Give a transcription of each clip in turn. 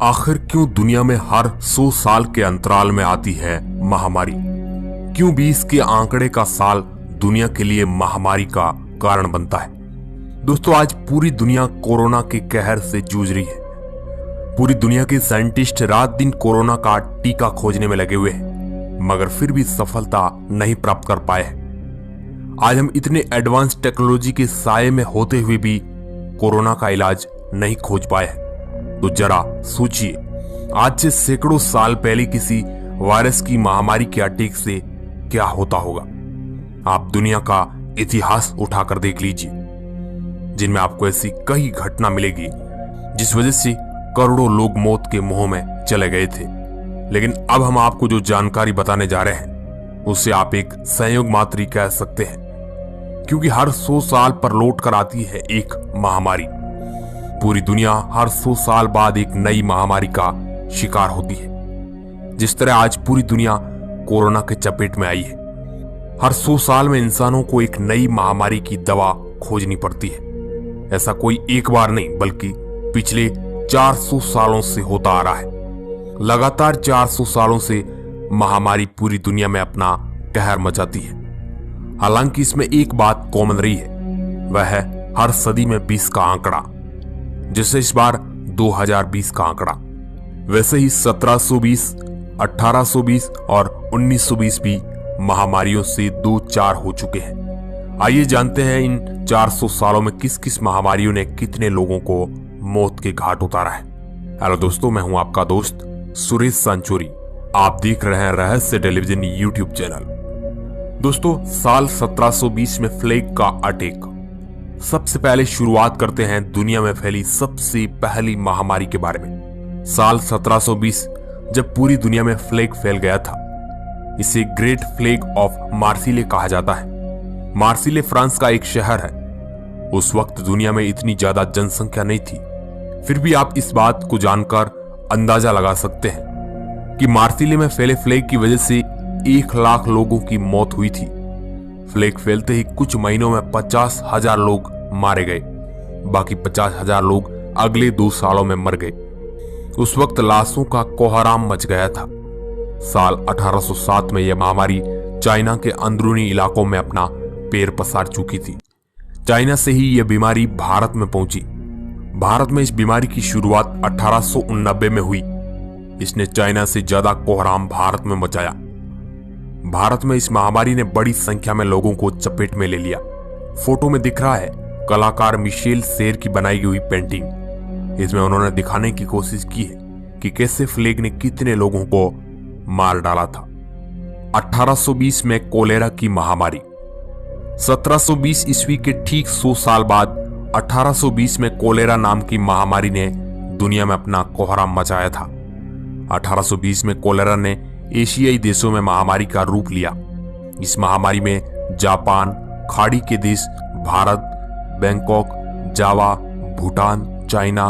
आखिर क्यों दुनिया में हर 100 साल के अंतराल में आती है महामारी? क्यों 20 के आंकड़े का साल दुनिया के लिए महामारी का कारण बनता है? दोस्तों, आज पूरी दुनिया कोरोना के कहर से जूझ रही है। पूरी दुनिया के साइंटिस्ट रात दिन कोरोना का टीका खोजने में लगे हुए हैं, मगर फिर भी सफलता नहीं प्राप्त कर पाए हैं। आज हम इतने एडवांस टेक्नोलॉजी के साये में होते हुए भी कोरोना का इलाज नहीं खोज पाए हैं। तो जरा सोचिए, आज से सैकड़ों साल पहले किसी वायरस की महामारी के अटैक से क्या होता होगा। आप दुनिया का इतिहास उठाकर देख लीजिए, जिनमें आपको ऐसी कई घटना मिलेगी जिस वजह से करोड़ों लोग मौत के मुंह में चले गए थे। लेकिन अब हम आपको जो जानकारी बताने जा रहे हैं उससे आप एक संयोग मात्र ही कह सकते हैं, क्योंकि हर 100 साल पर लौट कर आती है एक महामारी। पूरी दुनिया हर 100 साल बाद एक नई महामारी का शिकार होती है। जिस तरह आज पूरी दुनिया कोरोना के चपेट में आई है, हर 100 साल में इंसानों को एक नई महामारी की दवा खोजनी पड़ती है। ऐसा कोई एक बार नहीं, बल्कि पिछले 400 सालों से होता आ रहा है। लगातार 400 सालों से महामारी पूरी दुनिया में अपना कहर मचाती है। हालांकि इसमें एक बात कॉमन रही है, वह है हर सदी में 20 का आंकड़ा। जैसे इस बार 2020 का आंकड़ा, वैसे ही 1720, 1820 और 1920 भी महामारियों से 2-4 हो चुके हैं। आइए जानते हैं इन 400 सालों में किस किस महामारियों ने कितने लोगों को मौत के घाट उतारा है। हेलो दोस्तों, मैं हूं आपका दोस्त सुरेश सांचोरी। आप देख रहे हैं रहस्य टेलीविजन यूट्यूब चैनल। दोस्तों, साल 1720 में प्लेग का अटैक। सबसे पहले शुरुआत करते हैं दुनिया में फैली सबसे पहली महामारी के बारे में। साल 1720 जब पूरी दुनिया में प्लेग फैल गया था, इसे ग्रेट प्लेग ऑफ मार्सिले कहा जाता है। मार्सिले फ्रांस का एक शहर है। उस वक्त दुनिया में इतनी ज्यादा जनसंख्या नहीं थी, फिर भी आप इस बात को जानकर अंदाजा लगा सकते हैं कि मार्सिले में फैले प्लेग की वजह से 1 लाख लोगों की मौत हुई थी। प्लेग फैलते ही कुछ महीनों में 50,000 लोग मारे गए, बाकी 50,000 लोग अगले 2 सालों में मर गए। उस वक्त लाशों का कोहराम मच गया था। साल 1807 में यह महामारी चाइना के अंदरूनी इलाकों में अपना पैर पसार चुकी थी। चाइना से ही यह बीमारी भारत में पहुंची। भारत में इस बीमारी की शुरुआत 1889 में हुई। इसने चाइना से ज्यादा कोहराम भारत में मचाया। भारत में इस महामारी ने बड़ी संख्या में लोगों को चपेट में ले लिया। फोटो में दिख रहा है कलाकार मिशेल सेर की बनाई हुई पेंटिंग। इसमें उन्होंने दिखाने की कोशिश की है कि कैसे प्लेग ने कितने लोगों को मार डाला था। 1820 में कोलेरा की महामारी। 1720 ईस्वी के ठीक 100 साल बाद 1820 में कोलेरा नाम की महामारी ने दुनिया में अपना कोहराम मचाया था। 1820 में कोलेरा ने एशियाई देशों में महामारी का रूप लिया। इस महामारी में जापान, खाड़ी के देश, भारत, बैंकॉक, जावा, भूटान, चाइना,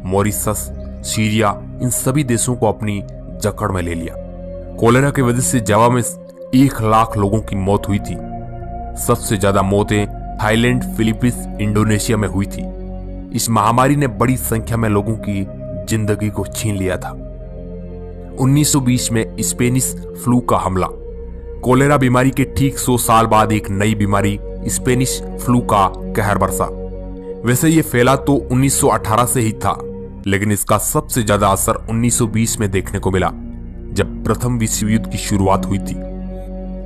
मॉरिशस, सीरिया, इन सभी देशों को अपनी जकड़ में ले लिया। कोलेरा की वजह से जावा में 1 लाख लोगों की मौत हुई थी। सबसे ज्यादा मौतें थाईलैंड, फिलीपींस, इंडोनेशिया में हुई थी। इस महामारी ने बड़ी संख्या में लोगों की जिंदगी को छीन लिया था। 1920 में स्पेनिश फ्लू का हमला। कोलेरा बीमारी के ठीक 100 साल बाद एक नई बीमारी स्पेनिश फ्लू का कहर बरसा। वैसे ये फैला तो 1918 से ही था, लेकिन इसका सबसे ज्यादा असर 1920 में देखने को मिला, जब प्रथम विश्व युद्ध की शुरुआत हुई थी।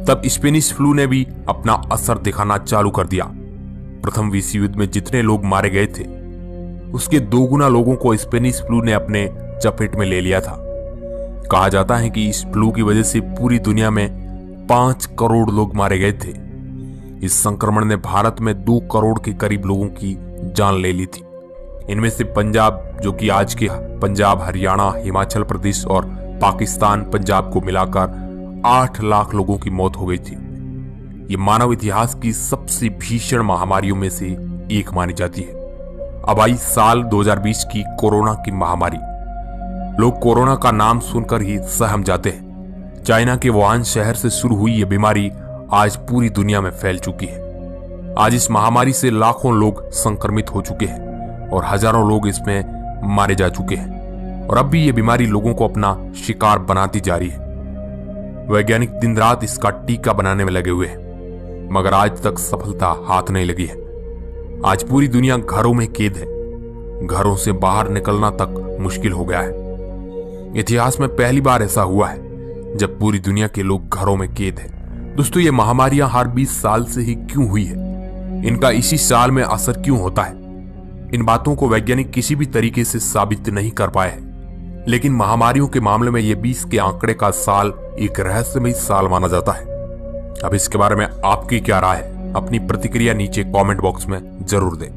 तब स्पेनिश फ्लू ने भी अपना असर दिखाना चालू कर दिया। प्रथम विश्व युद्ध में जितने लोग मारे गए थे, उसके 2 गुना लोगों को स्पेनिश फ्लू ने अपने चपेट में ले लिया था। कहा जाता है कि इस फ्लू की वजह से पूरी दुनिया में 5 करोड़ लोग मारे गए थे। इस संक्रमण ने भारत में 2 करोड़ के करीब लोगों की जान ले ली थी। इनमें से पंजाब, जो कि आज के पंजाब, हरियाणा, हिमाचल प्रदेश और पाकिस्तान, पंजाब को मिलाकर 8 लाख लोगों की मौत हो गई थी। ये मानव इतिहास की सबसे भीषण महामारियों में से एक मानी जाती है। अब आई साल 2020 की कोरोना की महामारी। लोग कोरोना का नाम सुनकर ही सहम जाते हैं। चाइना के वुहान शहर से शुरू हुई यह बीमारी आज पूरी दुनिया में फैल चुकी है। आज इस महामारी से लाखों लोग संक्रमित हो चुके हैं और हजारों लोग इसमें मारे जा चुके हैं। और अब भी ये बीमारी लोगों को अपना शिकार बनाती जा रही है। वैज्ञानिक दिन रात इसका टीका बनाने में लगे हुए हैं, मगर आज तक सफलता हाथ नहीं लगी है। आज पूरी दुनिया घरों में कैद है, घरों से बाहर निकलना तक मुश्किल हो गया है। इतिहास में पहली बार ऐसा हुआ है जब पूरी दुनिया के लोग घरों में कैद है। दोस्तों, ये महामारियां हर 20 साल से ही क्यों हुई है? इनका इसी साल में असर क्यों होता है? इन बातों को वैज्ञानिक किसी भी तरीके से साबित नहीं कर पाए हैं, लेकिन महामारियों के मामले में ये 20 के आंकड़े का साल एक रहस्यमय साल माना जाता है। अब इसके बारे में आपकी क्या राय है? अपनी प्रतिक्रिया नीचे कमेंट बॉक्स में जरूर दें।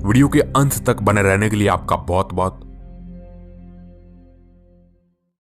वीडियो के अंत तक बने रहने के लिए आपका बहुत बहुत